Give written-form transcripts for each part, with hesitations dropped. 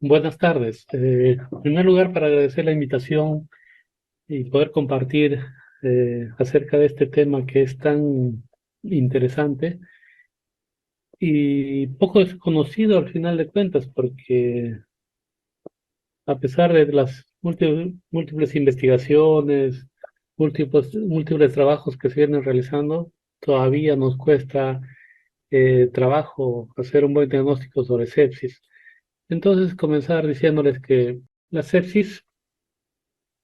Buenas tardes. En primer lugar, para agradecer la invitación y poder compartir acerca de este tema que es tan interesante y poco desconocido al final de cuentas, porque a pesar de las múltiples investigaciones, múltiples trabajos que se vienen realizando, todavía nos cuesta trabajo hacer un buen diagnóstico sobre sepsis. Entonces, comenzar diciéndoles que la sepsis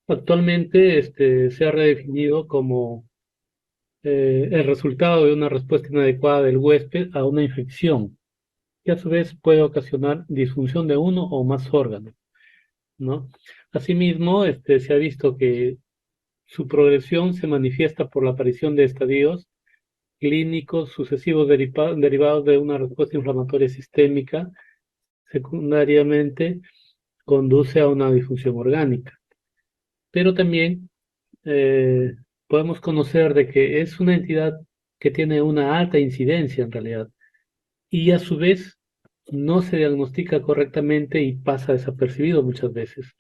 actualmente se ha redefinido como el resultado de una respuesta inadecuada del huésped a una infección, que a su vez puede ocasionar disfunción de uno o más órganos, ¿no? Asimismo, se ha visto que su progresión se manifiesta por la aparición de estadios clínicos sucesivos derivados de una respuesta inflamatoria sistémica, secundariamente conduce a una disfunción orgánica. Pero también eh, podemos conocer de que es una entidad que tiene una alta incidencia en realidad y a su vez no se diagnostica correctamente y pasa desapercibido muchas veces.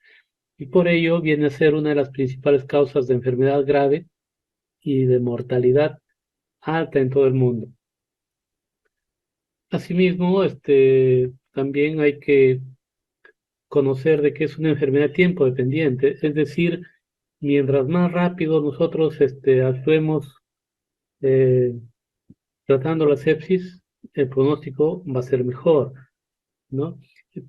Y por ello viene a ser una de las principales causas de enfermedad grave y de mortalidad alta en todo el mundo. Asimismo, también hay que conocer de que es una enfermedad tiempo dependiente, es decir, mientras más rápido nosotros actuemos eh, tratando la sepsis, el pronóstico va a ser mejor, ¿no?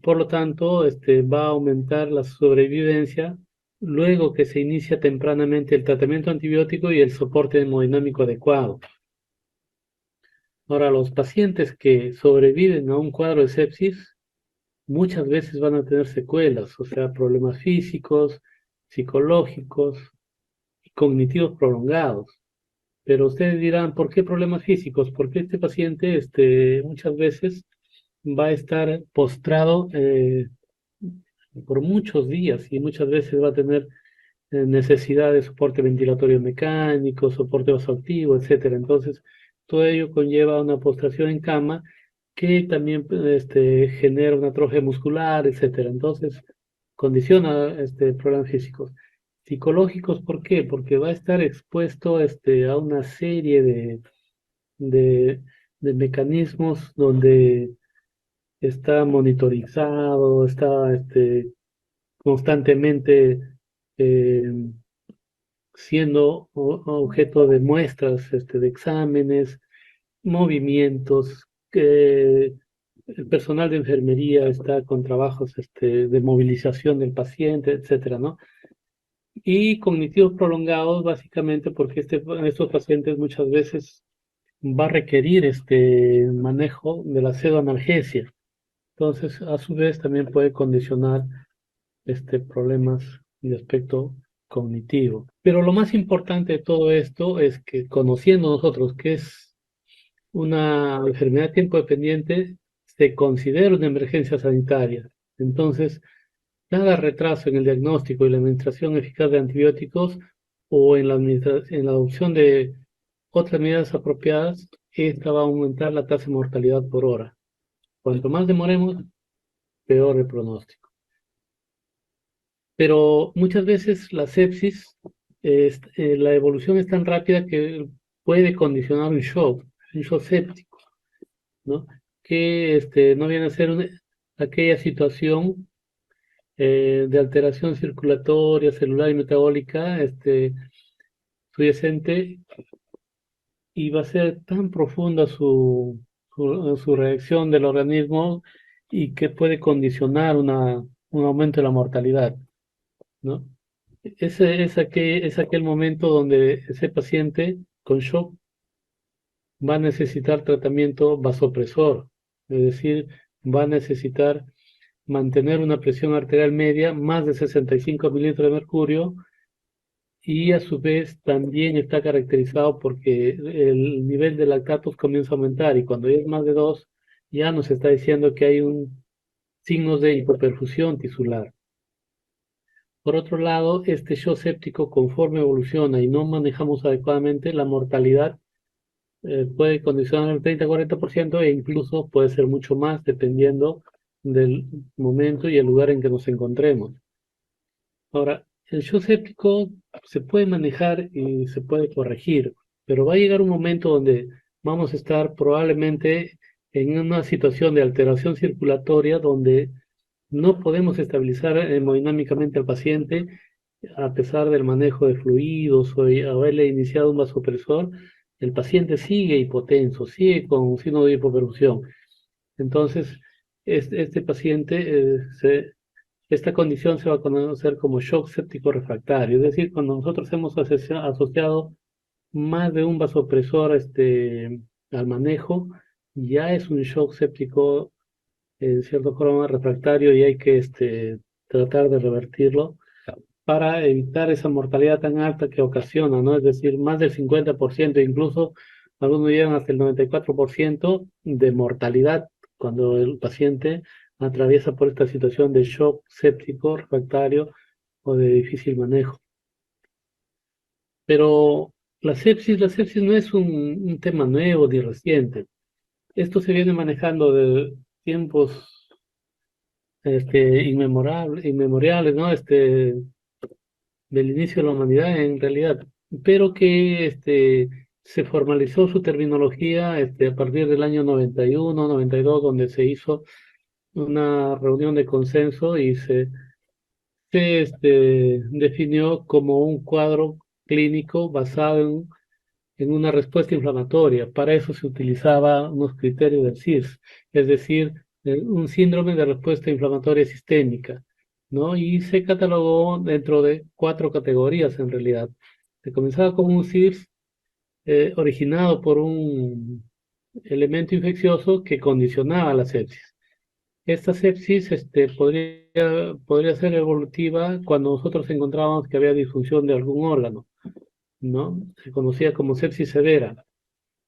Por lo tanto, va a aumentar la sobrevivencia luego que se inicia tempranamente el tratamiento antibiótico y el soporte hemodinámico adecuado. Ahora, los pacientes que sobreviven a un cuadro de sepsis muchas veces van a tener secuelas, o sea, problemas físicos, psicológicos y cognitivos prolongados. Pero ustedes dirán, ¿por qué problemas físicos? Porque este paciente muchas veces va a estar postrado por muchos días y muchas veces va a tener necesidad de soporte ventilatorio mecánico, soporte vasoactivo, etcétera. Entonces, todo ello conlleva una postración en cama que también genera una atrofia muscular, etcétera. Entonces, condiciona problemas físicos. Psicológicos, ¿por qué? Porque va a estar expuesto a una serie de, de mecanismos donde está monitorizado, está constantemente eh, siendo objeto de muestras de exámenes, movimientos, que el personal de enfermería está con trabajos de movilización del paciente, etcétera, ¿no? Y cognitivos prolongados, básicamente porque estos pacientes muchas veces va a requerir este manejo de la pseudoanalgesia. Entonces, a su vez, también puede condicionar problemas de aspecto cognitivo. Pero lo más importante de todo esto es que conociendo nosotros que es una enfermedad tiempo dependiente, se considera una emergencia sanitaria. Entonces, cada retraso en el diagnóstico y la administración eficaz de antibióticos o en en la adopción de otras medidas apropiadas, esta va a aumentar la tasa de mortalidad por hora. Cuanto más demoremos, peor el pronóstico. Pero muchas veces la sepsis, la evolución es tan rápida que puede condicionar un shock séptico, ¿no? Que no viene a ser aquella situación de alteración circulatoria, celular y metabólica subyacente y va a ser tan profunda su reacción del organismo y que puede condicionar un aumento de la mortalidad, ¿no? Es aquel momento donde ese paciente con shock va a necesitar tratamiento vasopresor, es decir, va a necesitar mantener una presión arterial media más de 65 milímetros de mercurio y a su vez también está caracterizado porque el nivel de lactatos comienza a aumentar y cuando ya es más de 2 ya nos está diciendo que hay signos de hipoperfusión tisular. Por otro lado, este shock séptico, conforme evoluciona y no manejamos adecuadamente, la mortalidad puede condicionar el 30-40% e incluso puede ser mucho más, dependiendo del momento y el lugar en que nos encontremos. Ahora, el shock séptico se puede manejar y se puede corregir, pero va a llegar un momento donde vamos a estar probablemente en una situación de alteración circulatoria donde no podemos estabilizar hemodinámicamente al paciente a pesar del manejo de fluidos o haberle iniciado un vasopresor. El paciente sigue hipotenso, sigue con signo de hipoperfusión. Entonces, este paciente esta condición se va a conocer como shock séptico refractario, es decir, cuando nosotros hemos asociado más de un vasopresor al manejo, ya es un shock séptico en cierta forma refractario y hay que tratar de revertirlo para evitar esa mortalidad tan alta que ocasiona, ¿no? Es decir, más del 50%, incluso algunos llegan hasta el 94% de mortalidad cuando el paciente atraviesa por esta situación de shock séptico, refractario o de difícil manejo. Pero la sepsis no es un tema nuevo ni reciente. Esto se viene manejando de tiempos inmemoriales, ¿no? Del inicio de la humanidad en realidad, pero que se formalizó su terminología a partir del año 91, 92, donde se hizo una reunión de consenso y se definió como un cuadro clínico basado en una respuesta inflamatoria. Para eso se utilizaba unos criterios del CIRS, es decir, un síndrome de respuesta inflamatoria sistémica, ¿no? Y se catalogó dentro de 4 categorías en realidad. Se comenzaba con un CIRS originado por un elemento infeccioso que condicionaba la sepsis. Esta sepsis podría ser evolutiva cuando nosotros encontrábamos que había disfunción de algún órgano, ¿no? Se conocía como sepsis severa.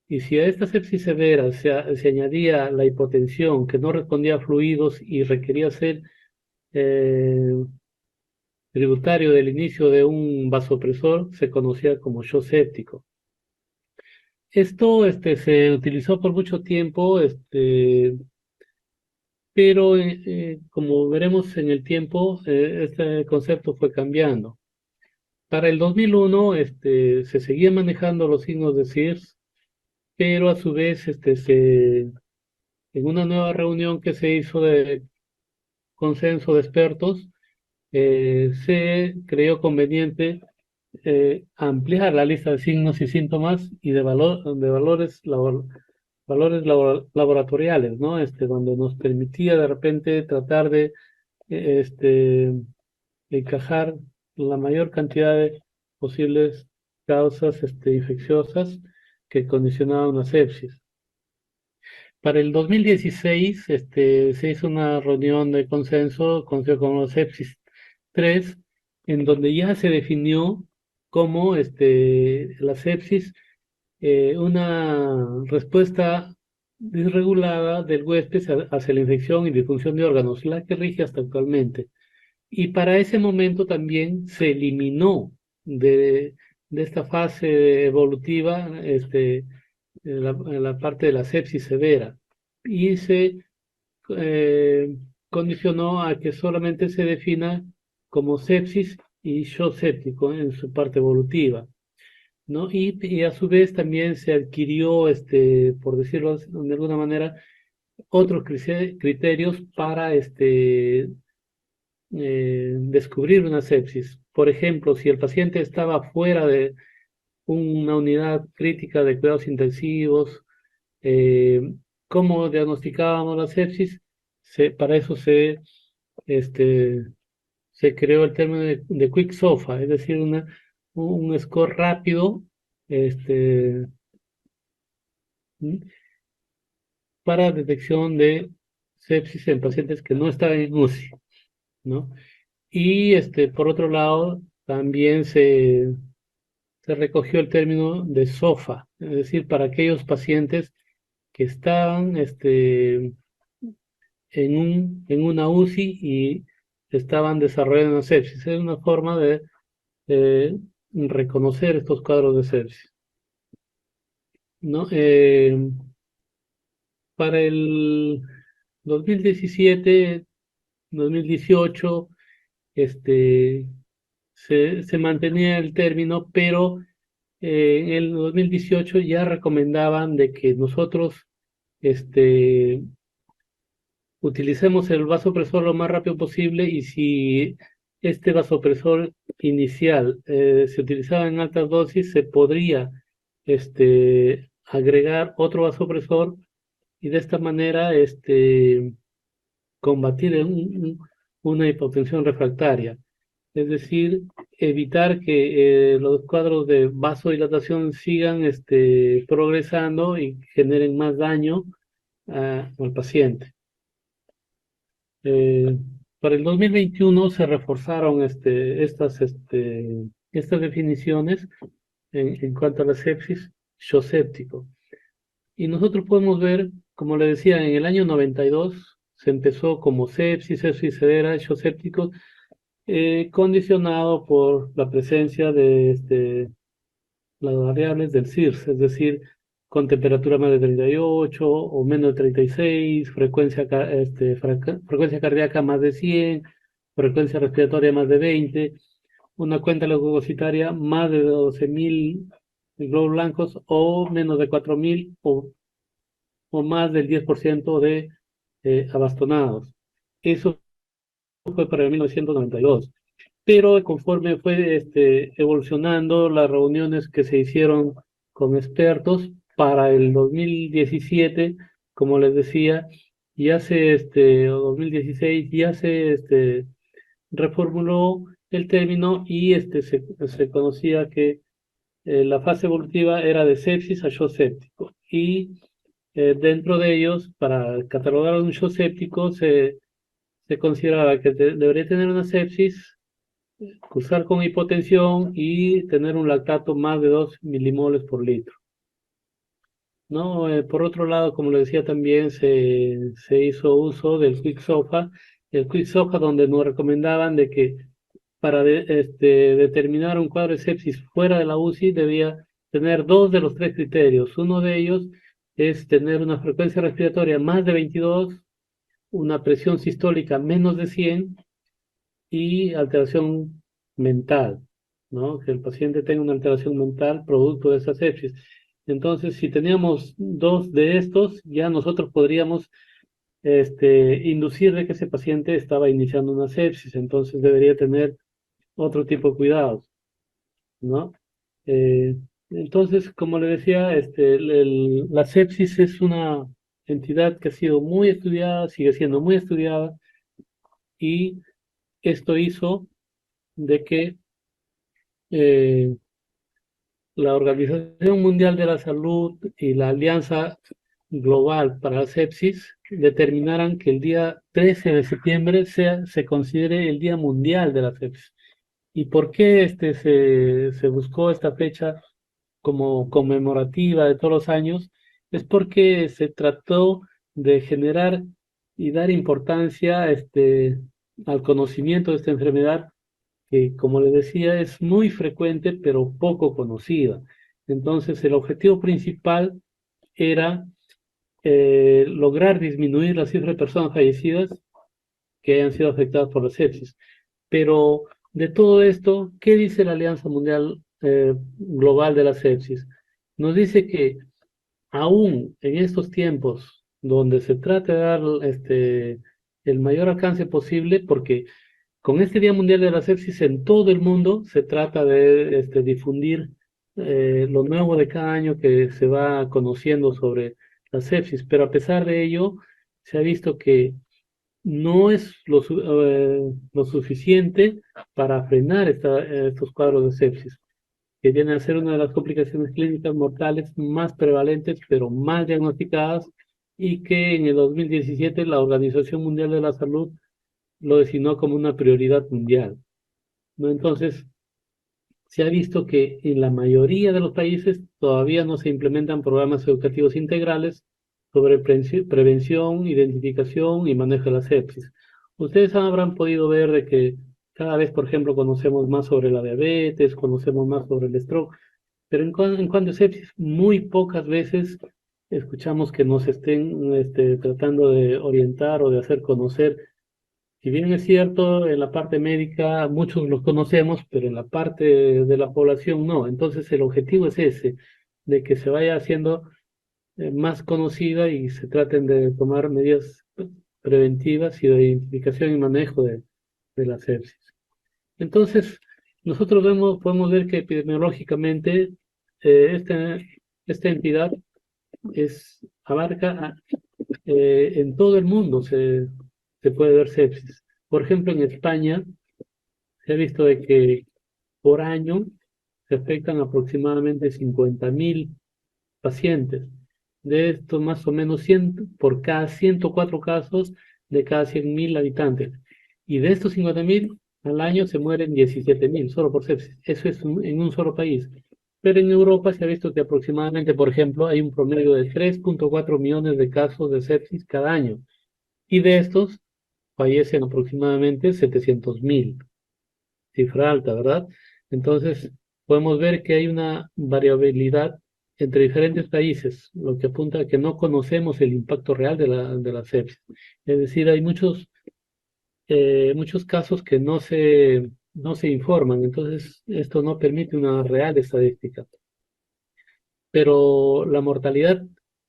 Y si a esta sepsis severa se añadía la hipotensión que no respondía a fluidos y requería ser eh, tributario del inicio de un vasopresor, se conocía como shock séptico. Esto se utilizó por mucho tiempo, pero como veremos en el tiempo, este concepto fue cambiando. Para el 2001 se seguían manejando los signos de CIRS, pero a su vez en una nueva reunión que se hizo de consenso de expertos, se creyó conveniente ampliar la lista de signos y síntomas y de valores laboratoriales, ¿no? Donde nos permitía de repente tratar de encajar la mayor cantidad de posibles causas infecciosas que condicionaban una sepsis. Para el 2016 se hizo una reunión de consenso, conocido como sepsis 3, en donde ya se definió como la sepsis una respuesta desregulada del huésped hacia la infección y disfunción de órganos, la que rige hasta actualmente. Y para ese momento también se eliminó de esta fase evolutiva la parte de la sepsis severa y se eh, condicionó a que solamente se defina como sepsis y shock séptico en su parte evolutiva, ¿no? Y a su vez también se adquirió, por decirlo de alguna manera, otros criterios para descubrir una sepsis. Por ejemplo, si el paciente estaba fuera de una unidad crítica de cuidados intensivos, eh, ¿cómo diagnosticábamos la sepsis? Para eso este, se creó el término de quick SOFA, es decir, un score rápido este, para detección de sepsis en pacientes que no estaban en UCI, ¿no? Y por otro lado, también se recogió el término de SOFA, es decir, para aquellos pacientes que estaban en una UCI y estaban desarrollando una sepsis. Es una forma de reconocer estos cuadros de sepsis, ¿no? Para el 2017, 2018, este, se mantenía el término, pero en el 2018 ya recomendaban de que nosotros este, utilicemos el vasopresor lo más rápido posible y si este vasopresor inicial se utilizaba en altas dosis, se podría agregar otro vasopresor y de esta manera combatir una hipotensión refractaria. Es decir, evitar que los cuadros de vasodilatación sigan progresando y generen más daño al paciente. Eh, para el 2021 se reforzaron estas definiciones en cuanto a la sepsis, shock séptico. Y nosotros podemos ver, como le decía, en el año 92 se empezó como sepsis severa, shock séptico, condicionado por la presencia de las variables del CIRS, es decir, con temperatura más de 38 o menos de 36, frecuencia cardíaca más de 100, frecuencia respiratoria más de 20, una cuenta leucocitaria más de 12.000 glóbulos blancos o menos de 4.000 o más del 10% de abastonados. Eso fue para el 1992. Pero conforme fue evolucionando las reuniones que se hicieron con expertos para el 2017, como les decía, ya o 2016, ya se reformuló el término y se conocía que la fase evolutiva era de sepsis a shock séptico. Y dentro de ellos, para catalogar un shock séptico, se consideraba que debería tener una sepsis, cursar con hipotensión y tener un lactato más de 2 milimoles por litro. ¿No? Por otro lado, como le decía también, se hizo uso del Quick-SOFA, el Quick-SOFA donde nos recomendaban de que para determinar un cuadro de sepsis fuera de la UCI debía tener dos de los tres criterios. Uno de ellos es tener una frecuencia respiratoria más de 22, una presión sistólica menos de 100 y alteración mental, ¿no? Que el paciente tenga una alteración mental producto de esa sepsis. Entonces, si teníamos dos de estos, ya nosotros podríamos inducir de que ese paciente estaba iniciando una sepsis, entonces debería tener otro tipo de cuidados, ¿no? Eh, entonces, como le decía, la sepsis es una entidad que ha sido muy estudiada, sigue siendo muy estudiada, y esto hizo de que eh, la Organización Mundial de la Salud y la Alianza Global para la Sepsis determinaran que el día 13 de septiembre se considere el Día Mundial de la Sepsis. ¿Y por qué se buscó esta fecha como conmemorativa de todos los años? Es porque se trató de generar y dar importancia al conocimiento de esta enfermedad que, como les decía, es muy frecuente pero poco conocida. Entonces, el objetivo principal era lograr disminuir la cifra de personas fallecidas que hayan sido afectadas por la sepsis. Pero de todo esto, ¿qué dice la Alianza Mundial Global de la Sepsis? Nos dice que aún en estos tiempos donde se trata de dar el mayor alcance posible, porque con este Día Mundial de la Sepsis en todo el mundo se trata de difundir lo nuevo de cada año que se va conociendo sobre la sepsis, pero a pesar de ello se ha visto que no es lo suficiente para frenar estos cuadros de sepsis, que vienen a ser una de las complicaciones clínicas mortales más prevalentes, pero mal diagnosticadas, y que en el 2017 la Organización Mundial de la Salud lo designó como una prioridad mundial, ¿no? Entonces, se ha visto que en la mayoría de los países todavía no se implementan programas educativos integrales sobre prevención, identificación y manejo de la sepsis. Ustedes habrán podido ver de que cada vez, por ejemplo, conocemos más sobre la diabetes, conocemos más sobre el stroke, pero en cuanto a sepsis, muy pocas veces escuchamos que nos estén tratando de orientar o de hacer conocer. Si bien es cierto, en la parte médica muchos los conocemos, pero en la parte de la población no. Entonces el objetivo es ese, de que se vaya haciendo más conocida y se traten de tomar medidas preventivas y de identificación y manejo de la sepsis. Entonces, nosotros podemos ver que epidemiológicamente esta entidad abarca en todo el mundo se puede ver sepsis. Por ejemplo, en España se ha visto de que por año se afectan aproximadamente 50.000 pacientes. De estos, más o menos 100, por cada 104 casos de cada 100.000 habitantes. Y de estos 50.000, al año se mueren 17.000 solo por sepsis. Eso es en un solo país. Pero en Europa se ha visto que aproximadamente, por ejemplo, hay un promedio de 3,4 millones de casos de sepsis cada año. Y de estos fallecen aproximadamente 700.000. Cifra alta, ¿verdad? Entonces, podemos ver que hay una variabilidad entre diferentes países, lo que apunta a que no conocemos el impacto real de la sepsis. Es decir, hay muchos casos que no se informan, entonces esto no permite una real estadística. Pero la mortalidad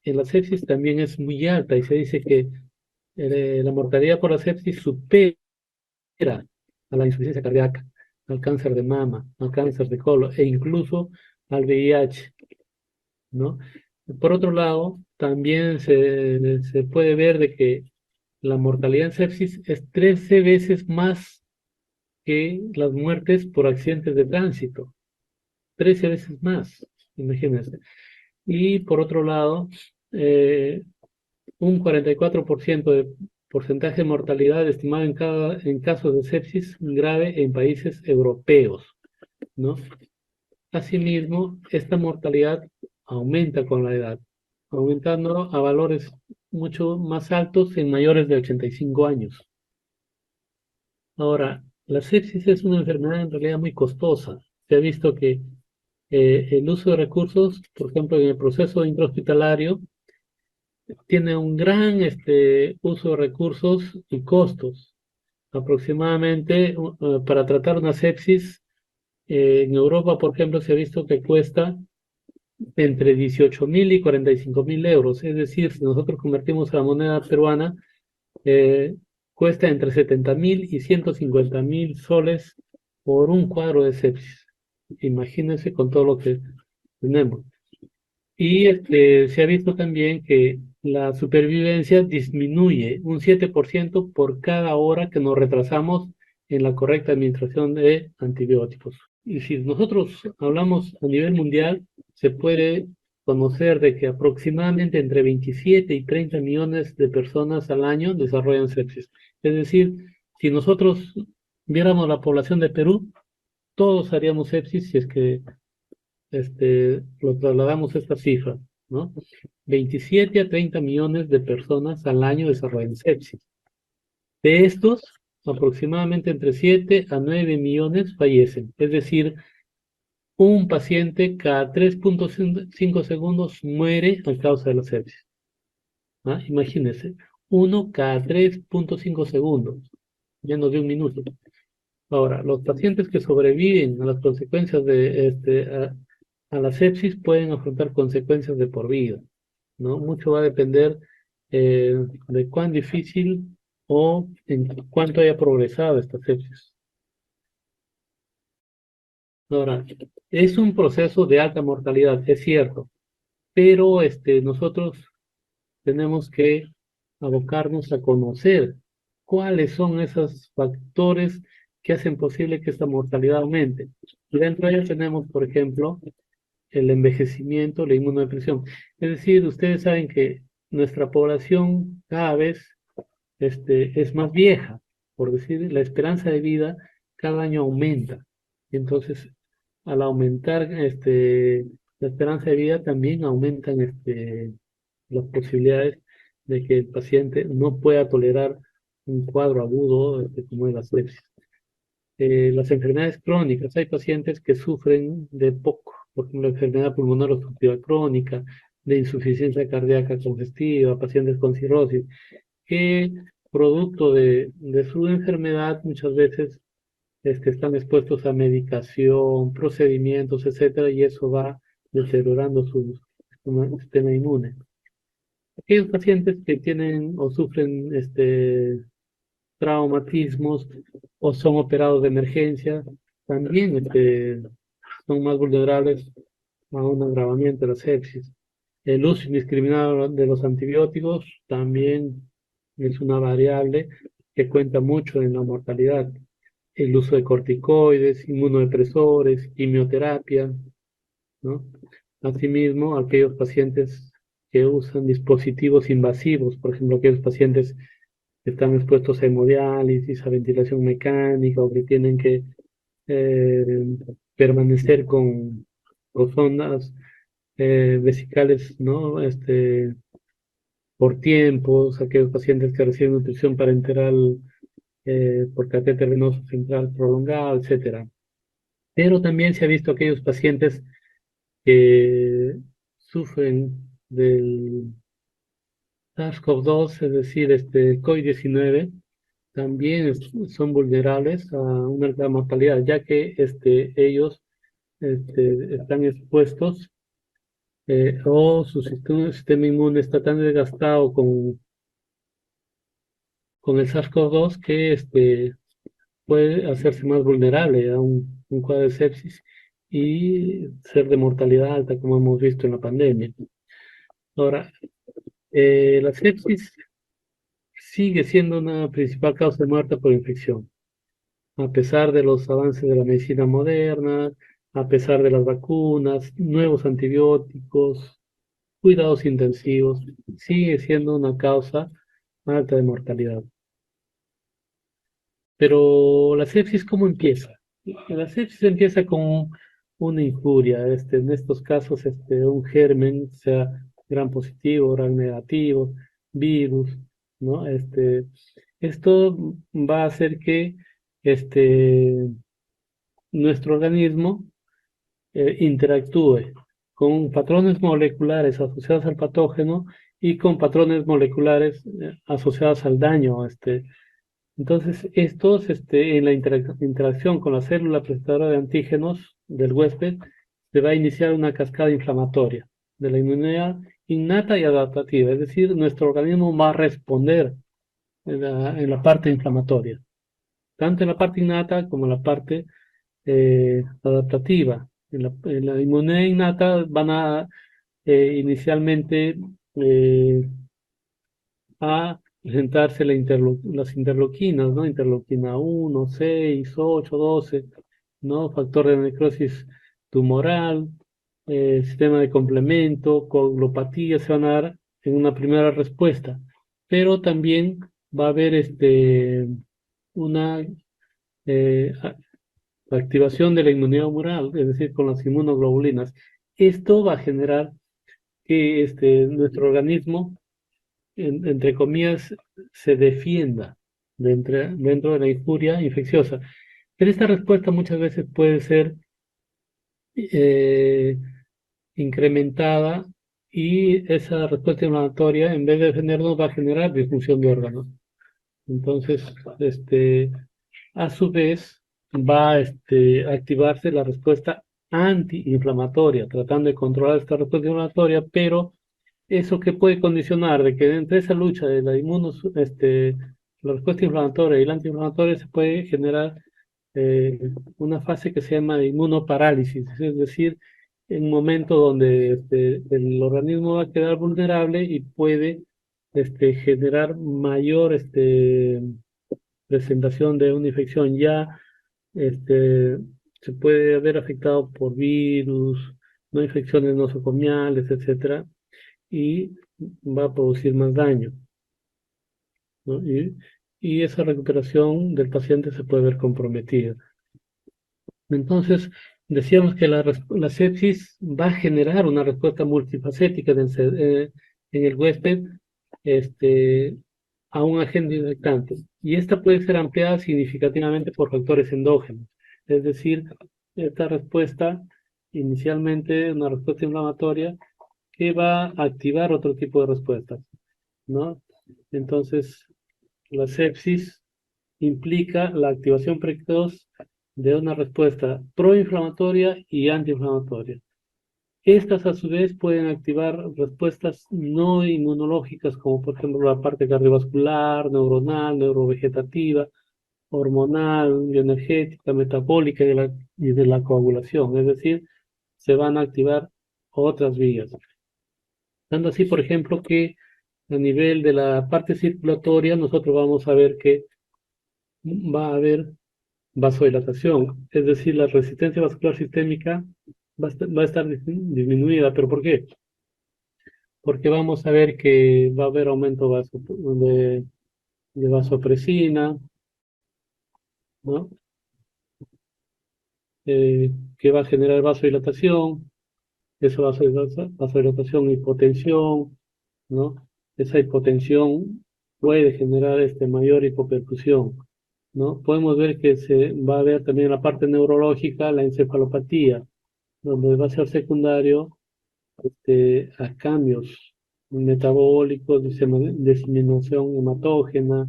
en la sepsis también es muy alta y se dice que la mortalidad por la sepsis supera a la insuficiencia cardíaca, al cáncer de mama, al cáncer de colon e incluso al VIH, ¿no? Por otro lado, también se puede ver de que la mortalidad en sepsis es 13 veces más que las muertes por accidentes de tránsito, 13 veces más, imagínense. Y por otro lado, eh, un 44% de porcentaje de mortalidad estimado en casos de sepsis grave en países europeos, ¿no? Asimismo, esta mortalidad aumenta con la edad, aumentando a valores mucho más altos en mayores de 85 años. Ahora, la sepsis es una enfermedad en realidad muy costosa. Se ha visto que el uso de recursos, por ejemplo, en el proceso intrahospitalario, tiene un gran uso de recursos y costos. Aproximadamente, para tratar una sepsis, en Europa, por ejemplo, se ha visto que cuesta entre 18.000 y 45.000 euros. Es decir, si nosotros convertimos a la moneda peruana, eh, cuesta entre 70.000 y 150.000 soles por un cuadro de sepsis. Imagínense con todo lo que tenemos. Y se ha visto también que la supervivencia disminuye un 7% por cada hora que nos retrasamos en la correcta administración de antibióticos. Y si nosotros hablamos a nivel mundial, se puede conocer de que aproximadamente entre 27 y 30 millones de personas al año desarrollan sepsis. Es decir, si nosotros viéramos la población de Perú, todos haríamos sepsis si es que lo trasladamos a esta cifra, ¿no? 27 a 30 millones de personas al año desarrollan sepsis. De estos, aproximadamente entre 7 a 9 millones fallecen. Es decir, un paciente cada 3,5 segundos muere a causa de la sepsis. ¿Ah? Imagínense, uno cada 3,5 segundos, menos de un minuto. Ahora, los pacientes que sobreviven a las consecuencias a la sepsis pueden afrontar consecuencias de por vida, ¿no? Mucho va a depender de cuán difícil o en cuánto haya progresado esta sepsis. Ahora, es un proceso de alta mortalidad, es cierto, pero nosotros tenemos que abocarnos a conocer cuáles son esos factores que hacen posible que esta mortalidad aumente. Y dentro de ellos tenemos, por ejemplo, el envejecimiento, la inmunodepresión. Es decir, ustedes saben que nuestra población cada vez es más vieja, por decir, la esperanza de vida cada año aumenta. Entonces, al aumentar la esperanza de vida, también aumentan las posibilidades de que el paciente no pueda tolerar un cuadro agudo como es la sepsis. Las enfermedades crónicas, hay pacientes que sufren de poco, por ejemplo, la enfermedad pulmonar obstructiva crónica, de insuficiencia cardíaca congestiva, pacientes con cirrosis, que producto de su enfermedad muchas veces están expuestos a medicación, procedimientos, etcétera, y eso va deteriorando su sistema inmune. Aquellos pacientes que tienen o sufren traumatismos o son operados de emergencia, también son más vulnerables a un agravamiento de la sepsis. El uso indiscriminado de los antibióticos también es una variable que cuenta mucho en la mortalidad. El uso de corticoides, inmunodepresores, quimioterapia, ¿no? Asimismo, aquellos pacientes que usan dispositivos invasivos, por ejemplo, aquellos pacientes que están expuestos a hemodiálisis, a ventilación mecánica o que tienen que eh, permanecer con sondas vesicales, ¿no? Por tiempos, aquellos pacientes que reciben nutrición parenteral por catéter venoso central prolongado, etcétera. Pero también se ha visto aquellos pacientes que sufren del SARS-CoV-2, es decir, COVID-19, también son vulnerables a una alta mortalidad, ya que ellos están expuestos o su sistema inmune está tan desgastado con el SARS-CoV-2 que puede hacerse más vulnerable a un cuadro de sepsis y ser de mortalidad alta, como hemos visto en la pandemia. Ahora, la sepsis sigue siendo una principal causa de muerte por infección, a pesar de los avances de la medicina moderna, a pesar de las vacunas, nuevos antibióticos, cuidados intensivos, sigue siendo una causa alta de mortalidad. Pero la sepsis, ¿cómo empieza? La sepsis empieza con una injuria, en estos casos, un germen, sea gram positivo, gram negativo, virus, ¿no? Esto va a hacer que este, nuestro organismo interactúe con patrones moleculares asociados al patógeno y con patrones moleculares asociados al daño. Entonces, estos, en la interacción con la célula presentadora de antígenos del huésped, se va a iniciar una cascada inflamatoria de la inmunidad innata y adaptativa, es decir, nuestro organismo va a responder en la parte inflamatoria, tanto en la parte innata como en la parte adaptativa. En la inmunidad innata van a inicialmente eh, a presentarse las interleuquinas, ¿no? Interleuquina 1, 6, 8, 12, ¿no? Factor de necrosis tumoral, sistema de complemento, coagulopatía se van a dar en una primera respuesta, pero también va a haber una eh, a- activación de la inmunidad humoral, es decir, con las inmunoglobulinas. Esto va a generar que nuestro organismo entre comillas, se defienda dentro de la injuria infecciosa. Pero esta respuesta muchas veces puede ser eh, incrementada y esa respuesta inflamatoria, en vez de defendernos, va a generar disfunción de órganos. Entonces, a su vez, va a activarse la respuesta antiinflamatoria, tratando de controlar esta respuesta inflamatoria, pero eso que puede condicionar de que entre esa lucha de la respuesta inflamatoria y la antiinflamatoria se puede generar eh, una fase que se llama de inmunoparálisis, es decir, en un momento donde el organismo va a quedar vulnerable y puede generar mayor presentación de una infección. Ya este, se puede haber afectado por virus, no infecciones nosocomiales, etcétera, y va a producir más daño, ¿no? Y esa recuperación del paciente se puede ver comprometida. Entonces, decíamos que la sepsis va a generar una respuesta multifacética en el huésped este, a un agente infectante. Y esta puede ser ampliada significativamente por factores endógenos. Es decir, esta respuesta, inicialmente una respuesta inflamatoria, que va a activar otro tipo de respuestas, ¿no? Entonces, la sepsis implica la activación precoz de una respuesta proinflamatoria y antiinflamatoria. Estas a su vez pueden activar respuestas no inmunológicas, como por ejemplo la parte cardiovascular, neuronal, neurovegetativa, hormonal, bioenergética, metabólica y de la coagulación. Es decir, se van a activar otras vías. Dando así, por ejemplo, que a nivel de la parte circulatoria, nosotros vamos a ver que va a haber vasodilatación, es decir, la resistencia vascular sistémica va a estar disminuida. ¿Pero por qué? Porque vamos a ver que va a haber aumento de vasopresina, ¿no? Que va a generar vasodilatación, eso vasodilatación, hipotensión, ¿no? Esa hipotensión puede generar mayor hipoperfusión, ¿no? Podemos ver que se va a ver también en la parte neurológica la encefalopatía, donde va a ser secundario a cambios metabólicos, diseminación hematógena,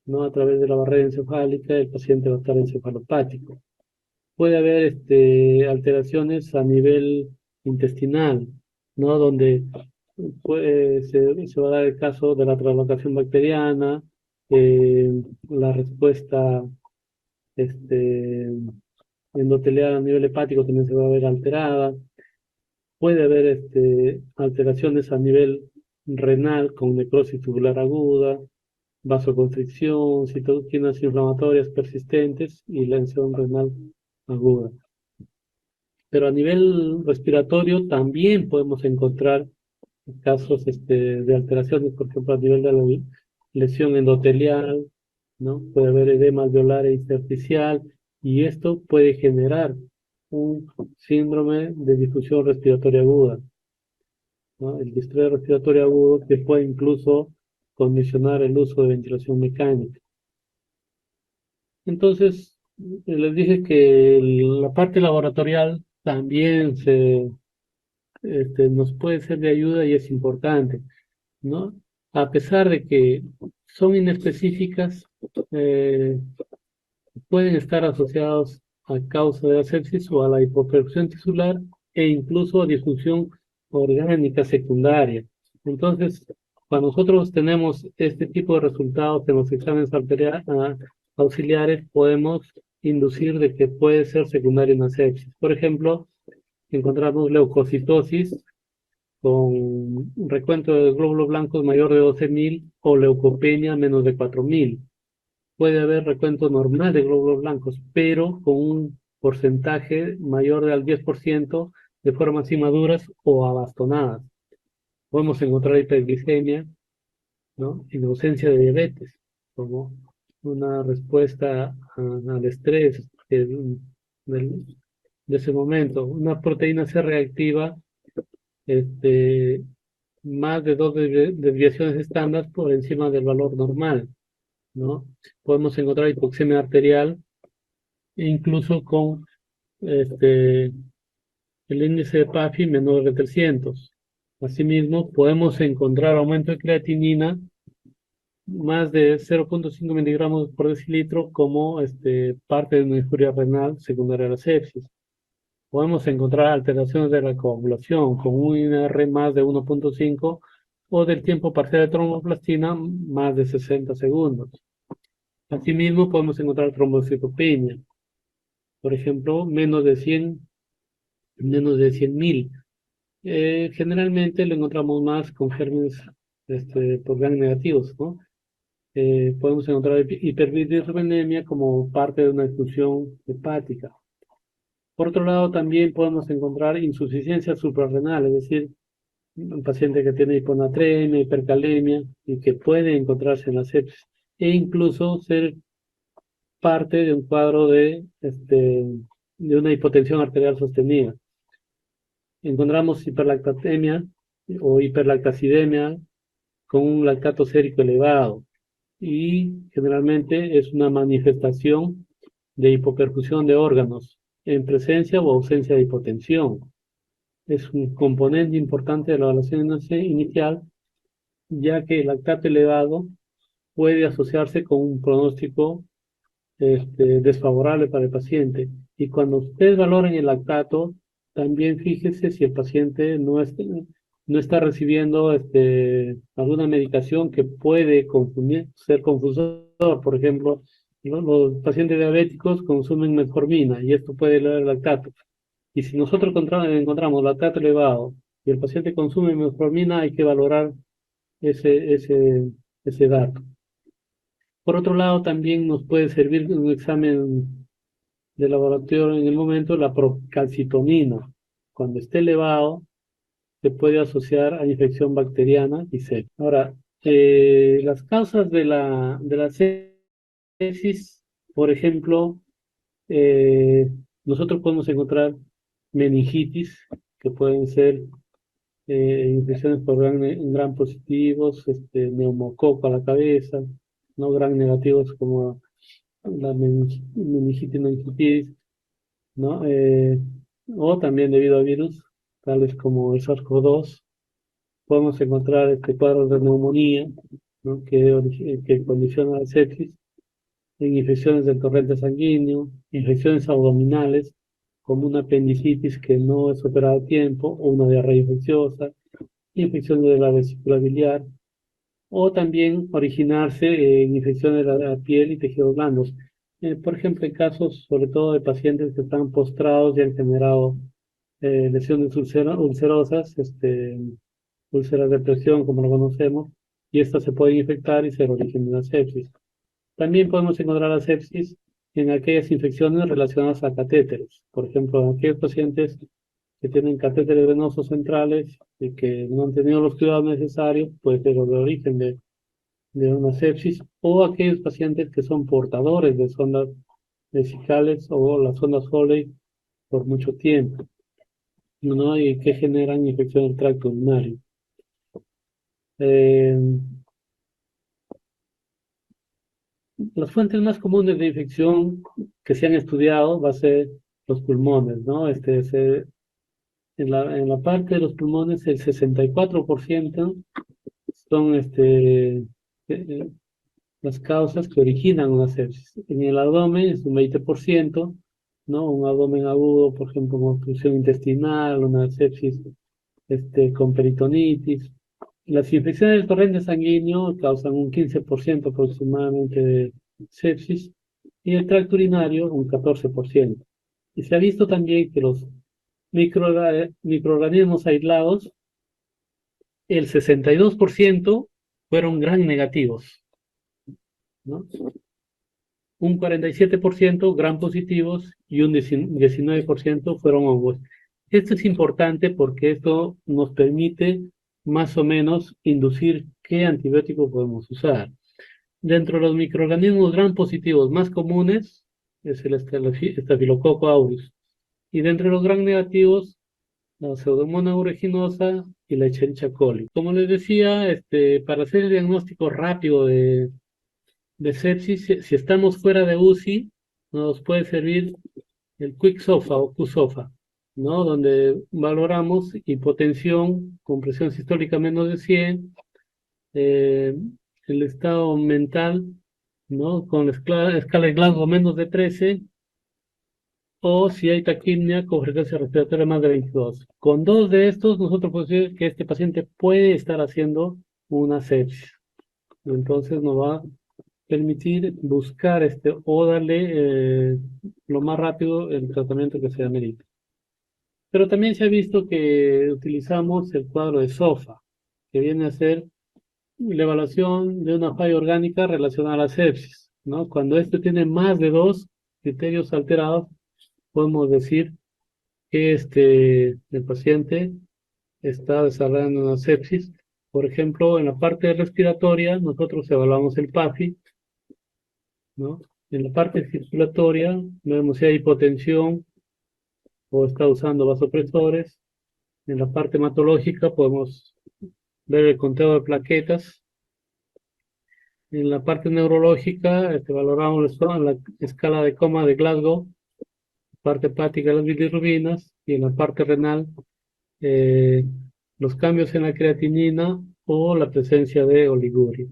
¿no? A través de la barrera encefálica, el paciente va a estar encefalopático. Puede haber alteraciones a nivel intestinal, ¿no? Donde se va a dar el caso de la translocación bacteriana, la respuesta este, endotelial a nivel hepático también se va a ver alterada. Puede haber alteraciones a nivel renal con necrosis tubular aguda, vasoconstricción, citoquinas inflamatorias persistentes y la lesión renal aguda. Pero a nivel respiratorio también podemos encontrar casos de alteraciones, por ejemplo, a nivel de la lesión endotelial, ¿no? Puede haber edema alveolar e intersticial, y esto puede generar un síndrome de difusión respiratoria aguda, ¿no? El distrés respiratorio agudo que puede incluso condicionar el uso de ventilación mecánica. Entonces, les dije que la parte laboratorial también nos puede ser de ayuda y es importante, ¿no? A pesar de que son inespecíficas, eh, pueden estar asociados a causa de la sepsis o a la hipoperfusión tisular e incluso a disfunción orgánica secundaria. Entonces, cuando nosotros tenemos este tipo de resultados en los exámenes auxiliares, podemos inducir de que puede ser secundaria una sepsis. Por ejemplo, encontramos leucocitosis con un recuento de glóbulos blancos mayor de 12.000 o leucopenia menos de 4.000. Puede haber recuento normal de glóbulos blancos, pero con un porcentaje mayor del 10% de formas inmaduras o abastonadas. Podemos encontrar hiperglicemia, ¿no? En ausencia de diabetes, como una respuesta al estrés de ese momento. Una proteína C reactiva, este, más de dos desviaciones estándar por encima del valor normal, ¿no? Podemos encontrar hipoxemia arterial, e incluso con el índice de PAFI menor de 300. Asimismo, podemos encontrar aumento de creatinina más de 0,5 miligramos por decilitro como parte de una injuria renal secundaria a la sepsis. Podemos encontrar alteraciones de la coagulación con un INR más de 1,5 o del tiempo parcial de tromboplastina más de 60 segundos. Asimismo, podemos encontrar trombocitopenia, por ejemplo, menos de 100.000. Generalmente lo encontramos más con gérmenes por gram negativos, ¿no? Podemos encontrar hiperbilirrubinemia como parte de una disfunción hepática. Por otro lado, también podemos encontrar insuficiencia suprarrenal, es decir, un paciente que tiene hiponatremia, hipercalemia y que puede encontrarse en la sepsis e incluso ser parte de un cuadro de una hipotensión arterial sostenida. Encontramos hiperlactatemia o hiperlactacidemia con un lactato sérico elevado y generalmente es una manifestación de hipoperfusión de órganos en presencia o ausencia de hipotensión. es un componente importante de la evaluación inicial, ya que el lactato elevado puede asociarse con un pronóstico desfavorable para el paciente. Y cuando ustedes valoren el lactato, también fíjese si el paciente no está recibiendo alguna medicación que puede ser confusor. Por ejemplo, los pacientes diabéticos consumen metformina y esto puede elevar el lactato. Y si nosotros encontramos lactato elevado y el paciente consume metformina, hay que valorar ese, ese, ese dato. Por otro lado, también nos puede servir un examen de laboratorio en el momento, la procalcitonina. Cuando esté elevado, se puede asociar a infección bacteriana y sepsis. Ahora, las causas de la sepsis, por ejemplo, eh, nosotros podemos encontrar meningitis, que pueden ser infecciones por gran positivos, neumococo a la cabeza, no gran negativos como la meningitis, ¿no? O también debido a virus, tales como el SARS-CoV-2, podemos encontrar cuadros de neumonía, ¿no? que condiciona la sepsis, en infecciones del torrente sanguíneo, infecciones abdominales, como una apendicitis que no es operada a tiempo, o una diarrea infecciosa, infecciones de la vesícula biliar, o también originarse en infecciones de la piel y tejidos blandos. Por ejemplo, en casos sobre todo de pacientes que están postrados y han generado lesiones ulcerosas, úlceras de presión, como lo conocemos, y estas se pueden infectar y ser origen de una sepsis. También podemos encontrar la sepsis en aquellas infecciones relacionadas a catéteres. Por ejemplo, en aquellos pacientes que tienen catéteres venosos centrales y que no han tenido los cuidados necesarios, puede ser el origen de una sepsis, o aquellos pacientes que son portadores de sondas vesicales o las sondas Foley por mucho tiempo, ¿no? Y que generan infección del tracto urinario. Eh, las fuentes más comunes de infección que se han estudiado va a ser los pulmones, ¿no? En la parte de los pulmones, el 64% son las causas que originan una sepsis. En el abdomen es un 20%, ¿no? Un abdomen agudo, por ejemplo, con obstrucción intestinal, una sepsis con peritonitis. Las infecciones del torrente sanguíneo causan un 15% aproximadamente de sepsis y el tracto urinario un 14%. Y se ha visto también que los microorganismos aislados, el 62% fueron gram negativos, ¿no? Un 47% gram positivos y un 19% fueron hongos. Esto es importante porque esto nos permite más o menos inducir qué antibiótico podemos usar. Dentro de los microorganismos gram positivos más comunes es el Staphylococcus aureus. Y dentro de los gram negativos, la Pseudomonas aeruginosa y la Escherichia coli. Como les decía, para hacer el diagnóstico rápido de sepsis, si estamos fuera de UCI, nos puede servir el QuickSOFA o QSOFA, ¿no? Donde valoramos hipotensión con presión sistólica menos de 100, eh, el estado mental, ¿no? Con la escala de Glasgow menos de 13, o si hay taquimia con frecuencia respiratoria más de 22. Con dos de estos, nosotros podemos decir que este paciente puede estar haciendo una sepsis. Entonces nos va a permitir buscar o darle lo más rápido el tratamiento que sea amerita. Pero también se ha visto que utilizamos el cuadro de SOFA, que viene a ser la evaluación de una falla orgánica relacionada a la sepsis, ¿no? Cuando esto tiene más de dos criterios alterados, podemos decir que el paciente está desarrollando una sepsis. Por ejemplo, en la parte respiratoria, nosotros evaluamos el PAFI, ¿no? En la parte circulatoria, vemos si hay hipotensión o está usando vasopresores. En la parte hematológica, podemos ver el conteo de plaquetas. En la parte neurológica, valoramos la escala de coma de Glasgow, parte hepática, las bilirrubinas, y en la parte renal, eh, los cambios en la creatinina o la presencia de oliguria,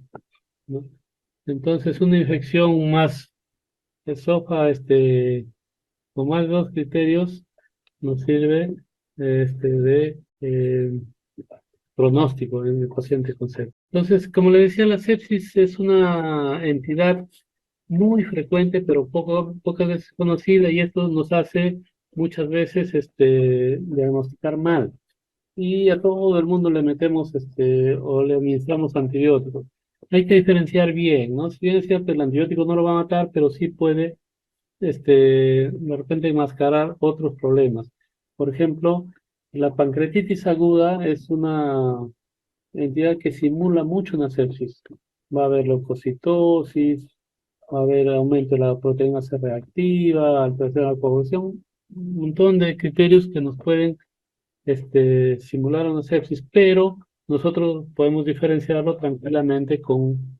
¿no? Entonces, una infección más esófaga, con más dos criterios, nos sirve de pronóstico en el paciente con sepsis. Entonces, como le decía, la sepsis es una entidad muy frecuente, pero pocas veces conocida, y esto nos hace muchas veces diagnosticar mal. Y a todo el mundo le metemos o le administramos antibióticos. Hay que diferenciar bien, ¿no? Si bien es cierto, el antibiótico no lo va a matar, pero sí puede de repente enmascarar otros problemas. Por ejemplo, la pancreatitis aguda es una entidad que simula mucho una sepsis. Va a haber leucocitosis, va a haber aumento de la proteína C reactiva, alteración de la coagulación, un montón de criterios que nos pueden simular una sepsis, pero nosotros podemos diferenciarlo tranquilamente con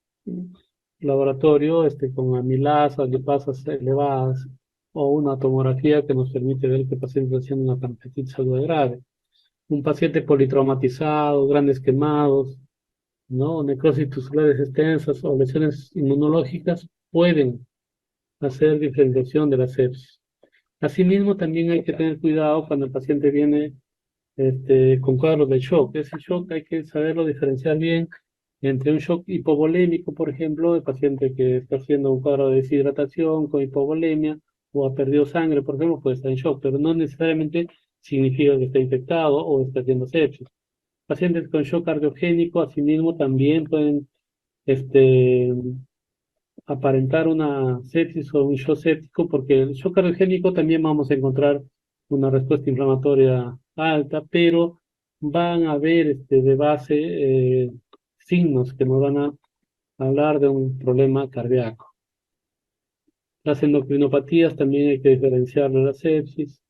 laboratorio, con amilasas, lipasas elevadas o una tomografía que nos permite ver que el paciente está haciendo una pancreatitis aguda grave. Un paciente politraumatizado, grandes quemados, ¿no? Necrosis tusulares extensas o lesiones inmunológicas pueden hacer diferenciación de la sepsis. Asimismo, también hay que tener cuidado cuando el paciente viene con cuadros de shock. Ese shock hay que saberlo diferenciar bien entre un shock hipovolémico, por ejemplo, el paciente que está haciendo un cuadro de deshidratación con hipovolemia o ha perdido sangre, por ejemplo, puede estar en shock, pero no necesariamente significa que está infectado o está haciendo sepsis. Pacientes con shock cardiogénico, asimismo, también pueden este, aparentar una sepsis o un shock séptico, porque el shock cardiogénico también vamos a encontrar una respuesta inflamatoria alta, pero van a haber de base signos que nos van a hablar de un problema cardíaco. Las endocrinopatías también hay que diferenciar de la sepsis,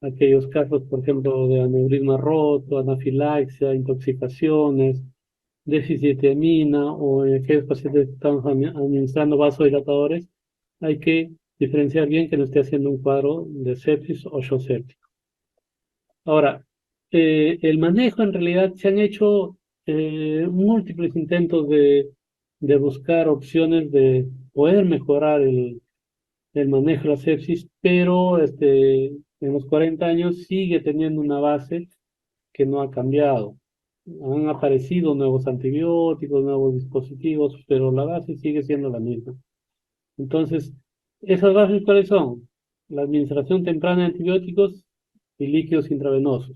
aquellos casos, por ejemplo, de aneurisma roto, anafilaxia, intoxicaciones, déficit de amina o en aquellos pacientes que estamos administrando vasodilatadores, hay que diferenciar bien que no esté haciendo un cuadro de sepsis o shock séptico. Ahora, el manejo en realidad se han hecho múltiples intentos de buscar opciones de poder mejorar el manejo de la sepsis, pero en los 40 años sigue teniendo una base que no ha cambiado. Han aparecido nuevos antibióticos, nuevos dispositivos, pero la base sigue siendo la misma. Entonces, ¿esas bases cuáles son? La administración temprana de antibióticos y líquidos intravenosos,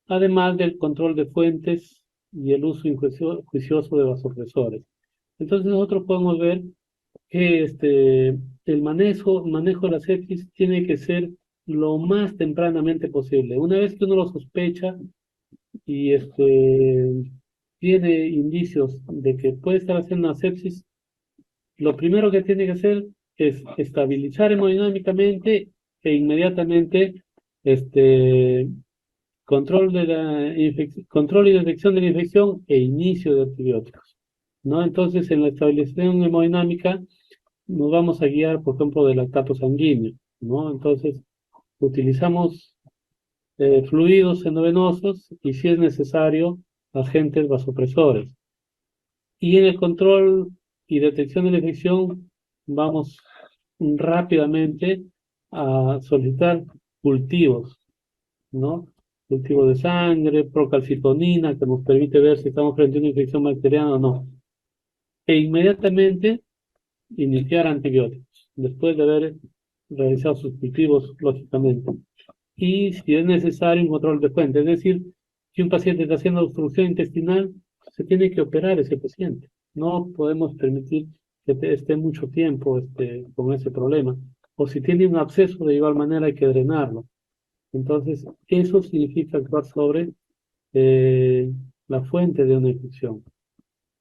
además del control de fuentes y el uso juicioso de vasopresores. Entonces, nosotros podemos ver que el manejo de la sepsis tiene que ser lo más tempranamente posible. Una vez que uno lo sospecha, y tiene indicios de que puede estar haciendo una sepsis, lo primero que tiene que hacer es estabilizar hemodinámicamente e inmediatamente este, control y detección de la infección e inicio de antibióticos, ¿no? Entonces, en la estabilización hemodinámica nos vamos a guiar, por ejemplo, del lactato sanguíneo, ¿no? Entonces, utilizamos fluidos endovenosos y, si es necesario, agentes vasopresores. Y en el control y detección de la infección, vamos rápidamente a solicitar cultivos, ¿no? Cultivo de sangre, procalcitonina, que nos permite ver si estamos frente a una infección bacteriana o no. E inmediatamente iniciar antibióticos, después de haber realizado sus cultivos, lógicamente. Y si es necesario un control de fuente, es decir, si un paciente está haciendo obstrucción intestinal, se tiene que operar ese paciente. No podemos permitir que esté mucho tiempo con ese problema. O si tiene un absceso, de igual manera hay que drenarlo. Entonces, eso significa actuar sobre eh, la fuente de una infección.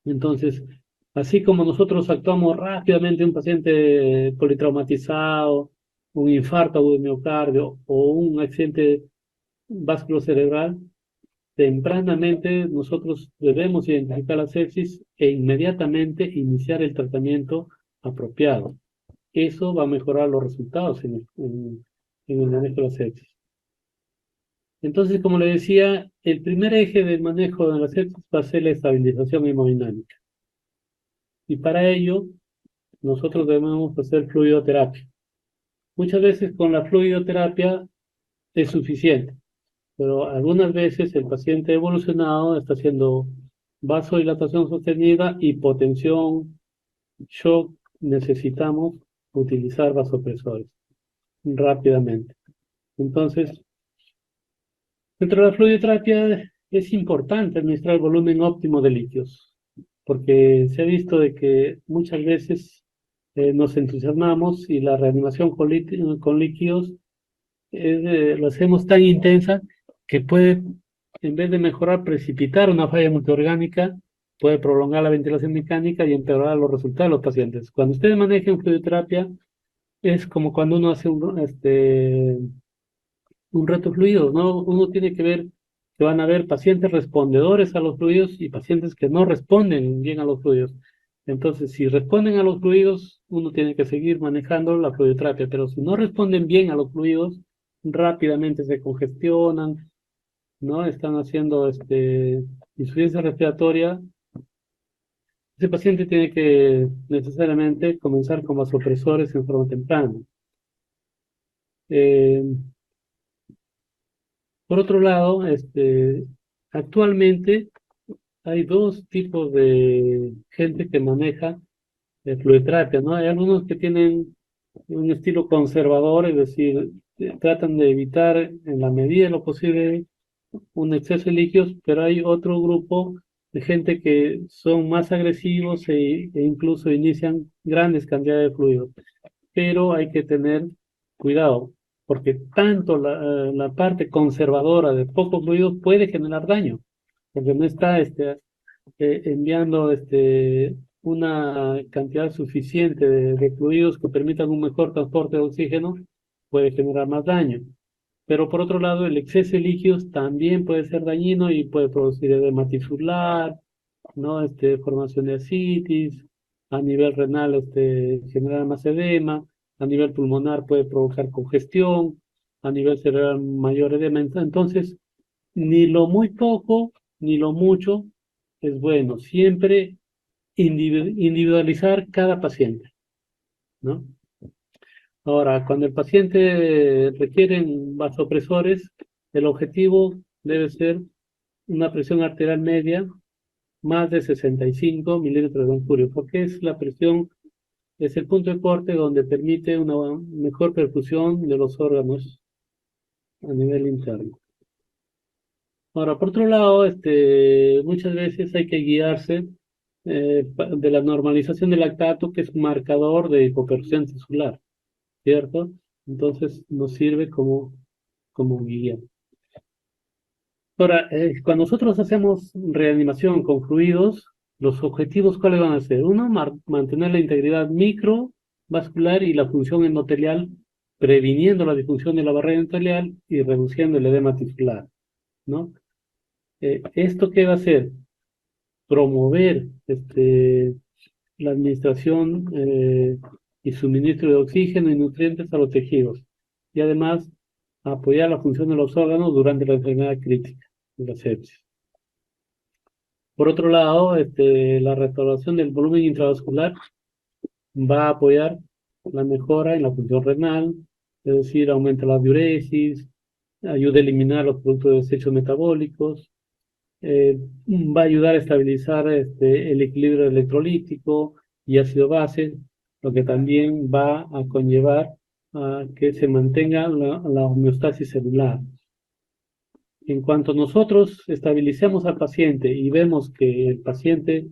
Entonces, así como nosotros actuamos rápidamente en un paciente politraumatizado, un infarto agudo de miocardio o un accidente vasculocerebral, tempranamente nosotros debemos identificar la sepsis e inmediatamente iniciar el tratamiento apropiado. Eso va a mejorar los resultados en el manejo de la sepsis. Entonces, como le decía, el primer eje del manejo de la sepsis va a ser la estabilización hemodinámica. Y para ello, nosotros debemos hacer fluidoterapia. Muchas veces con la fluidoterapia es suficiente, pero algunas veces el paciente evolucionado está haciendo vasodilatación sostenida, hipotensión, shock, necesitamos utilizar vasopresores rápidamente. Entonces, dentro de la fluidoterapia es importante administrar el volumen óptimo de líquidos, porque se ha visto de que muchas veces nos entusiasmamos y la reanimación con líquidos lo hacemos tan intensa que puede, en vez de mejorar, precipitar una falla multiorgánica, puede prolongar la ventilación mecánica y empeorar los resultados de los pacientes. Cuando ustedes manejan fluidoterapia, es como cuando uno hace un reto fluido, ¿no? Uno tiene que ver que van a haber pacientes respondedores a los fluidos y pacientes que no responden bien a los fluidos. Entonces, si responden a los fluidos, uno tiene que seguir manejando la fluidoterapia, pero si no responden bien a los fluidos, rápidamente se congestionan, ¿no? Están haciendo insuficiencia respiratoria. Ese paciente tiene que necesariamente comenzar con vasopresores en forma temprana. Eh, por otro lado, actualmente hay dos tipos de gente que maneja fluidoterapia, ¿no? Hay algunos que tienen un estilo conservador, es decir, tratan de evitar en la medida de lo posible un exceso de líquidos, pero hay otro grupo de gente que son más agresivos e incluso inician grandes cantidades de fluidos. Pero hay que tener cuidado, porque tanto la parte conservadora de pocos fluidos puede generar daño, porque no está enviando una cantidad suficiente de fluidos que permitan un mejor transporte de oxígeno, puede generar más daño. Pero por otro lado, el exceso de líquidos también puede ser dañino y puede producir edema tisular, ¿no? Formación de ascitis, a nivel renal, generar más edema, a nivel pulmonar puede provocar congestión, a nivel cerebral mayor edema. Entonces, ni lo muy poco ni lo mucho es bueno. Siempre individualizar cada paciente, ¿no? Ahora, cuando el paciente requiere vasopresores, el objetivo debe ser una presión arterial media más de 65 milímetros de mercurio, porque es la presión, es el punto de corte donde permite una mejor perfusión de los órganos a nivel interno. Ahora, por otro lado, muchas veces hay que guiarse de la normalización del lactato, que es un marcador de hipoperfusión tisular, ¿cierto? Entonces nos sirve como guía. Ahora, cuando nosotros hacemos reanimación con fluidos, los objetivos, ¿cuáles van a ser? Uno, mantener la integridad microvascular y la función endotelial, previniendo la disfunción de la barrera endotelial y reduciendo el edema tisular, ¿no? ¿Esto qué va a hacer? Promover la administración y suministro de oxígeno y nutrientes a los tejidos y además apoyar la función de los órganos durante la enfermedad crítica de la sepsis. Por otro lado, la restauración del volumen intravascular va a apoyar la mejora en la función renal, es decir, aumenta la diuresis, ayuda a eliminar los productos de desechos metabólicos, va a ayudar a estabilizar el equilibrio electrolítico y ácido base, lo que también va a conllevar a que se mantenga la homeostasis celular. En cuanto nosotros estabilicemos al paciente y vemos que el paciente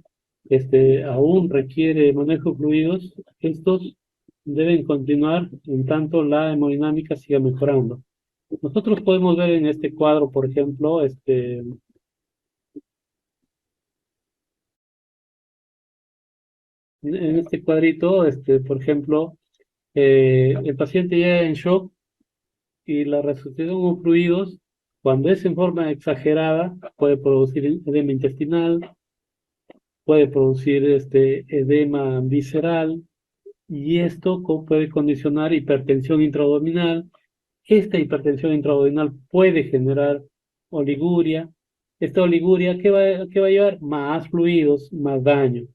aún requiere manejo de fluidos, estos deben continuar en tanto la hemodinámica siga mejorando. Nosotros podemos ver en este cuadro, por ejemplo, en este cuadrito, por ejemplo, el paciente llega en shock y la resucitación con fluidos, cuando es en forma exagerada, puede producir edema intestinal, puede producir edema visceral y esto puede condicionar hipertensión intraabdominal esta hipertensión intraduodenal puede generar oliguria. Esta oliguria, ¿qué va a llevar? Más fluidos, más daño.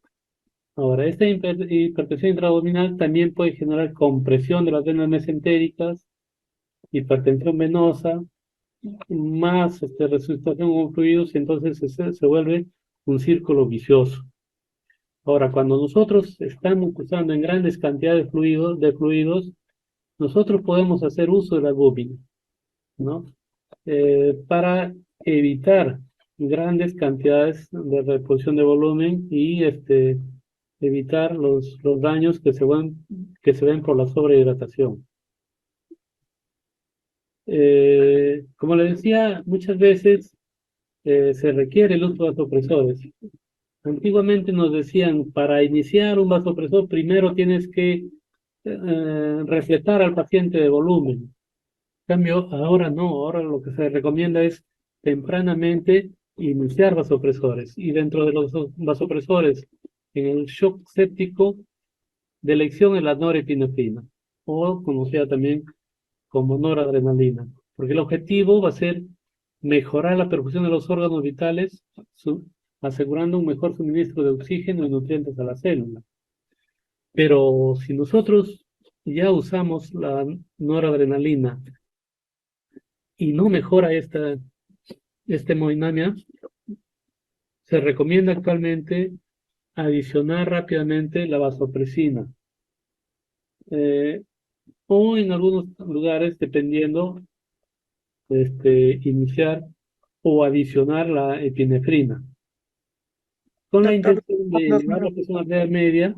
Ahora, esta hipertensión intraabdominal también puede generar compresión de las venas mesentéricas, hipertensión venosa, más resucitación con fluidos, y entonces se vuelve un círculo vicioso. Ahora, cuando nosotros estamos usando en grandes cantidades de fluidos, nosotros podemos hacer uso de la albúmina, ¿no? Para evitar grandes cantidades de reposición de volumen y evitar los daños que se ven por la sobrehidratación. Como le decía, muchas veces se requiere el uso de vasopresores. Antiguamente nos decían, para iniciar un vasopresor, primero tienes que refletar al paciente de volumen. En cambio, ahora no, ahora lo que se recomienda es tempranamente iniciar vasopresores. Y dentro de los vasopresores, en el shock séptico, de elección es la norepinefrina, o conocida también como noradrenalina, porque el objetivo va a ser mejorar la perfusión de los órganos vitales, asegurando un mejor suministro de oxígeno y nutrientes a la célula. Pero si nosotros ya usamos la noradrenalina y no mejora esta hemodinamia, se recomienda actualmente adicionar rápidamente la vasopresina. O en algunos lugares, dependiendo, iniciar o adicionar la epinefrina, con la Doctor, intención de dos elevar la minutos. presión arterial media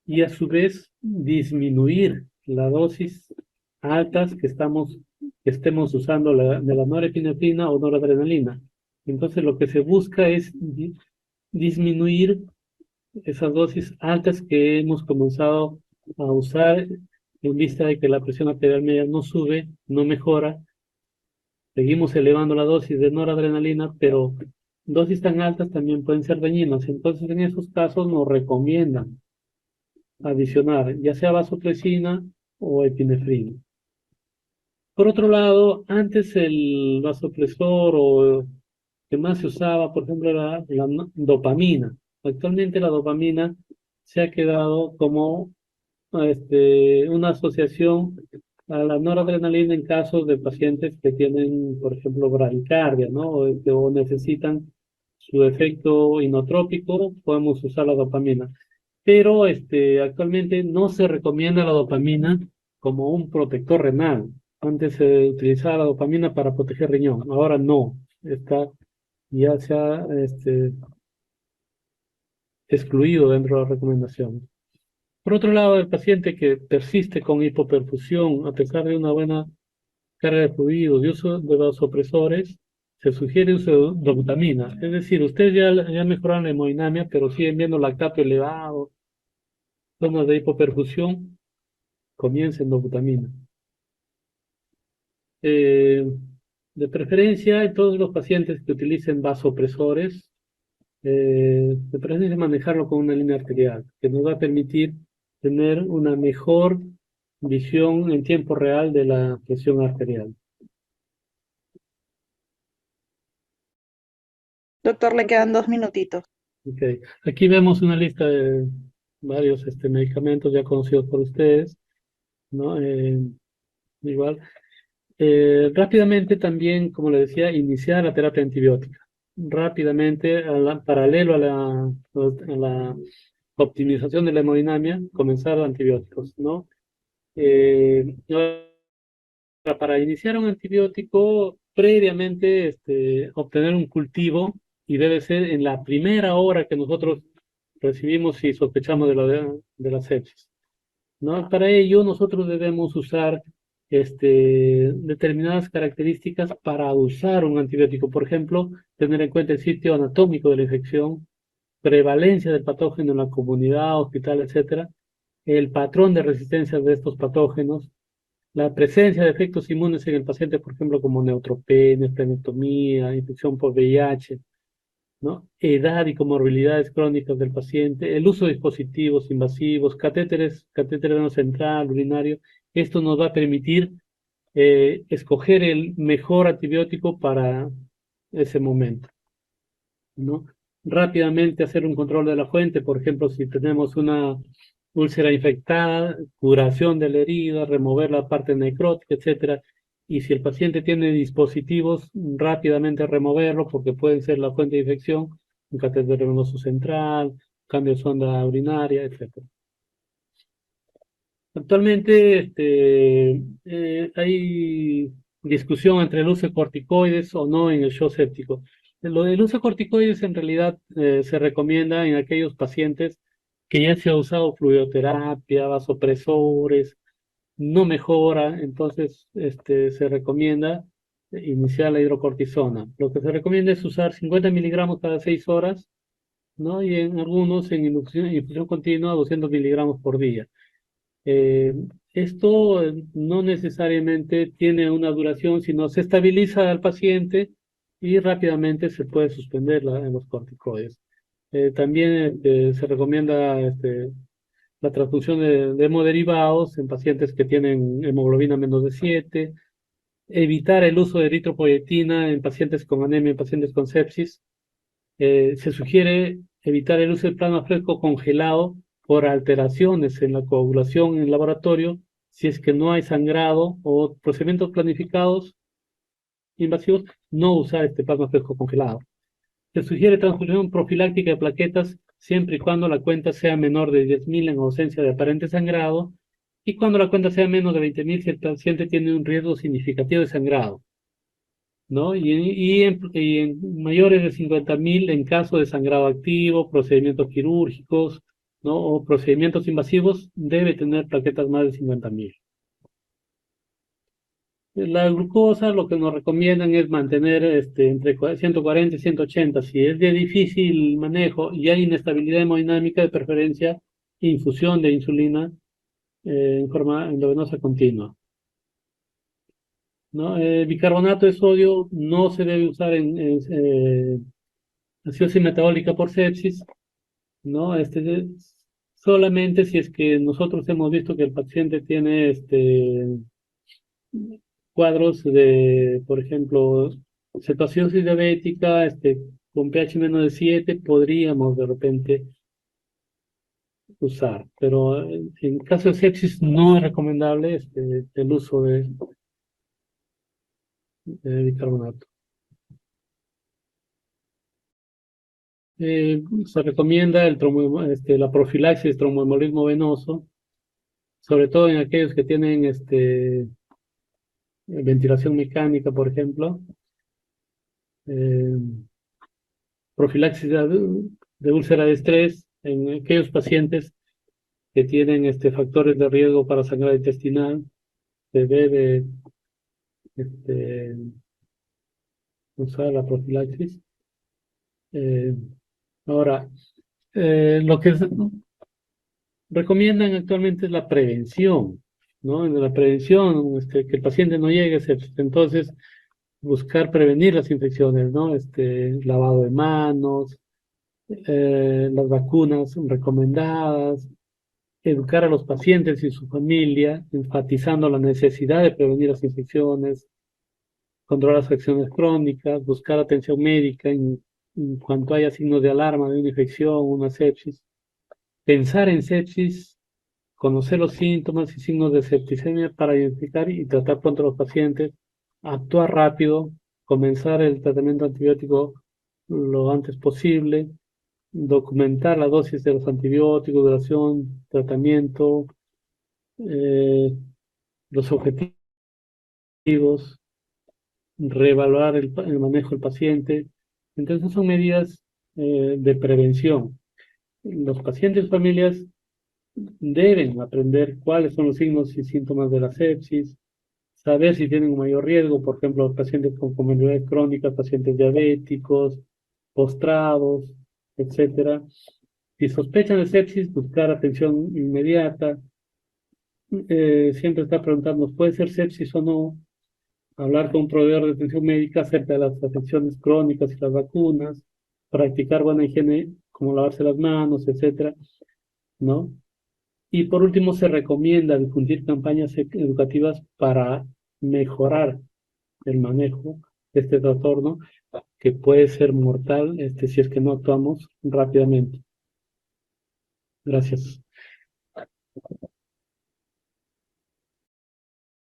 y a su vez disminuir la dosis altas que estemos usando de la norepinefrina o noradrenalina. Entonces lo que se busca es disminuir esas dosis altas que hemos comenzado a usar en vista de que la presión arterial media no sube, no mejora. Seguimos elevando la dosis de noradrenalina, pero dosis tan altas también pueden ser dañinas. Entonces, en esos casos nos recomiendan adicionar ya sea vasopresina o epinefrina. Por otro lado, antes el vasopresor o que más se usaba, por ejemplo, era la dopamina. Actualmente la dopamina se ha quedado como una asociación a la noradrenalina en casos de pacientes que tienen, por ejemplo, bradicardia, ¿no? O necesitan su efecto inotrópico, podemos usar la dopamina. Pero actualmente no se recomienda la dopamina como un protector renal. Antes se utilizaba la dopamina para proteger riñón, ahora no. Ya se ha excluido dentro de la recomendación. Por otro lado, el paciente que persiste con hipoperfusión, a pesar de una buena carga de fluidos y uso de vasopresores, se sugiere uso de dobutamina. Es decir, ustedes ya mejoraron la hemodinamia, pero siguen viendo lactato elevado, zonas de hipoperfusión, comiencen dobutamina. Eh, de preferencia, en todos los pacientes que utilicen vasopresores, de preferencia manejarlo con una línea arterial, que nos va a permitir tener una mejor visión en tiempo real de la presión arterial. Doctor, le quedan 2 minutitos. Okay. Aquí vemos una lista de varios medicamentos ya conocidos por ustedes, ¿no? Igual. Rápidamente también, como le decía, iniciar la terapia antibiótica. Rápidamente, paralelo a la optimización de la hemodinamia, comenzar antibióticos, ¿no? Para iniciar un antibiótico, previamente obtener un cultivo y debe ser en la primera hora que nosotros recibimos y sospechamos de la sepsis, ¿no? Para ello, nosotros debemos usar determinadas características para usar un antibiótico. Por ejemplo, tener en cuenta el sitio anatómico de la infección, prevalencia del patógeno en la comunidad, hospital, etcétera, el patrón de resistencia de estos patógenos, la presencia de efectos inmunes en el paciente, por ejemplo, como neutropenia, esplenectomía, infección por VIH, ¿no? Edad y comorbilidades crónicas del paciente, el uso de dispositivos invasivos, catéteres veno central, urinario. Esto nos va a permitir escoger el mejor antibiótico para ese momento, ¿no? Rápidamente hacer un control de la fuente, por ejemplo, si tenemos una úlcera infectada, curación de la herida, remover la parte necrótica, etcétera. Y si el paciente tiene dispositivos, rápidamente removerlo porque pueden ser la fuente de infección, un catéter venoso central, cambio de sonda urinaria, etcétera. Actualmente hay discusión entre el uso de corticoides o no en el shock séptico. Lo del uso de corticoides en realidad se recomienda en aquellos pacientes que ya se ha usado fluidoterapia, vasopresores, no mejora, entonces se recomienda iniciar la hidrocortisona. Lo que se recomienda es usar 50 miligramos cada 6 horas, ¿no? Y en algunos en infusión continua 200 miligramos por día. Eh, Esto no necesariamente tiene una duración, sino se estabiliza al paciente y rápidamente se puede suspender los corticoides. También se recomienda la transfusión de hemoderivados en pacientes que tienen hemoglobina menos de 7, evitar el uso de eritropoyetina en pacientes con anemia, en pacientes con sepsis. Se sugiere evitar el uso de plasma fresco congelado por alteraciones en la coagulación en el laboratorio si es que no hay sangrado o procedimientos planificados invasivos, no usar este plasma fresco congelado. Se sugiere transfusión profiláctica de plaquetas siempre y cuando la cuenta sea menor de 10.000 en ausencia de aparente sangrado y cuando la cuenta sea menos de 20.000 si el paciente tiene un riesgo significativo de sangrado, ¿no? Y en mayores de 50.000 en caso de sangrado activo, procedimientos quirúrgicos, ¿no? O procedimientos invasivos, debe tener plaquetas más de 50.000. La glucosa lo que nos recomiendan es mantener entre 140 y 180. Si es de difícil manejo y hay inestabilidad hemodinámica, de preferencia infusión de insulina en forma endovenosa continua, ¿no? Bicarbonato de sodio no se debe usar en acidosis metabólica por sepsis, ¿no? Solamente si es que nosotros hemos visto que el paciente tiene cuadros de, por ejemplo, cetoacidosis diabética, con pH menos de 7, podríamos de repente usar, pero en caso de sepsis no es recomendable el uso de bicarbonato. Se recomienda la profilaxis tromboembolismo venoso, sobre todo en aquellos que tienen ventilación mecánica, por ejemplo. Eh, Profilaxis de úlcera de estrés en aquellos pacientes que tienen factores de riesgo para sangrado intestinal, se debe este, usar la profilaxis. Eh, Ahora, lo que recomiendan actualmente es la prevención, ¿no? En la prevención, que el paciente no llegue a sepsis. Entonces, buscar prevenir las infecciones, ¿no? Lavado de manos, las vacunas recomendadas, educar a los pacientes y su familia, enfatizando la necesidad de prevenir las infecciones, controlar las acciones crónicas, buscar atención médica en cuanto haya signos de alarma de una infección, una sepsis, pensar en sepsis, conocer los síntomas y signos de septicemia para identificar y tratar pronto a los pacientes, actuar rápido, comenzar el tratamiento antibiótico lo antes posible, documentar la dosis de los antibióticos, duración, tratamiento, eh, los objetivos, reevaluar el manejo del paciente. Entonces son medidas de prevención. Los pacientes y familias deben aprender cuáles son los signos y síntomas de la sepsis, saber si tienen un mayor riesgo, por ejemplo, pacientes con comorbilidades crónicas, pacientes diabéticos, postrados, etcétera. Si sospechan de sepsis, buscar atención inmediata. Siempre está preguntando, ¿puede ser sepsis o no? Hablar con un proveedor de atención médica acerca de las afecciones crónicas y las vacunas, practicar buena higiene, como lavarse las manos, etcétera, ¿no? Y por último, se recomienda difundir campañas educativas para mejorar el manejo de este trastorno que puede ser mortal si es que no actuamos rápidamente. Gracias.